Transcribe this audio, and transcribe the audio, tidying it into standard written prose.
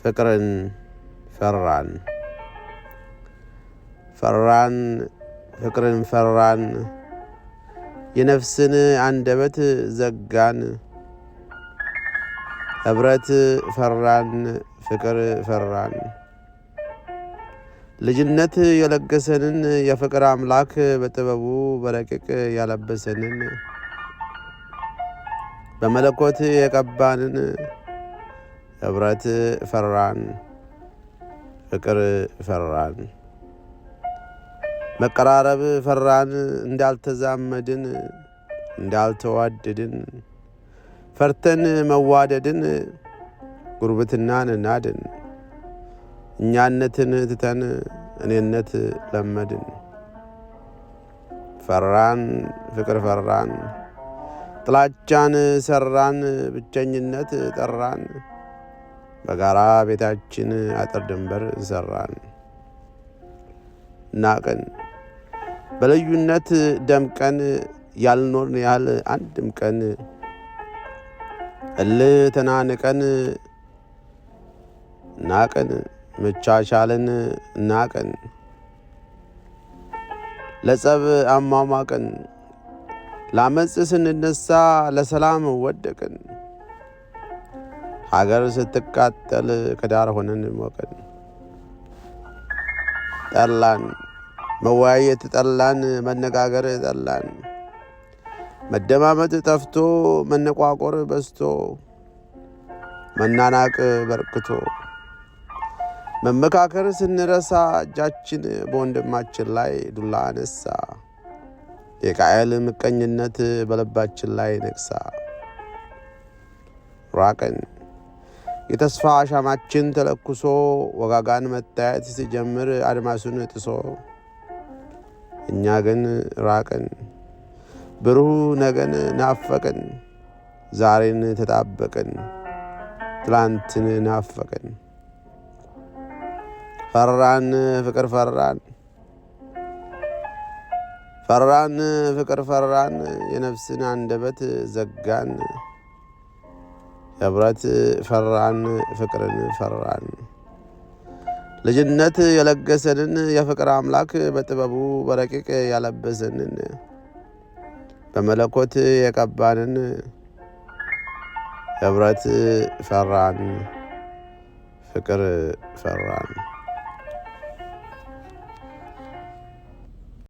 ፍቅርን ፈራን ፈራን ፍቅርን ፈራን የነፍስን አንደበት ዘጋን ህብረት ፈራን ፍቅር ፈራን ልጅነት የለገሰንን የፍቅር አምላክ በጥበቡ በረቂቅ ያለበሰንን በመለኮት የቀባንን ህብረት ፈራን ፍቅር ፈራን መቀራረብ ፈራን እንዳልተዛመድን እንዳልተዋደድን ፈርተን መዋደድን ጉርብትናን ናድን እኛነትን ትተን እኔነት ለመድን ፈራን ፍቅር ፈራን ጥላቻን ሰራን ብቸኝነት ጠራን በጋራ ቤታችን አጥር ድንበር ሰራን ናቀን በልዩነት ደምቀን ያልኖርን ያህል አንድም ቀን እልህ ተናንቀን ናቀን መቻቻልን ናቀን ለጸብ አሟሟቀን ላመጽ ስንነሳ ለሰላም ወደቅን ሀገር ስትቃጠል ከዳር ሆነን ሞቀን ጠላን መወያየት ጠላን መነጋገር ጠላን መደማመጥ ጠፍቶ መነቋቆር በዝቶ መናናቅ በርክቶ መመካከር ስንረሳ እጃችን በወንድማችን ላይ ዱላ አነሳ የቃየል ምቀኝነት በልባችን ላይ ነግሳ ራቀን የተስፋ ሻማችን ተለኩሶ ወጋጋን መታየት ሲጀምር አድማሱን ጥሶ እኛ ግን ራቀን ብሩህ ነገን ናፈቀን ዛሬን ተጣበቀን ትላንትን ናፈቀን ፈራን ፍቅር ፈራን ፈራን ፍቅር ፈራን የነፍስን አንደበት ዘጋን ህብረት ፈራን ፍቅርን ፈራን ልጅነት የለገሰንን የፍቅር አምላክ በጥበቡ በረቂቅ ያለበሰንን በመለኮት የቀባንን ህብረት ፈራን ፍቅር ፈራን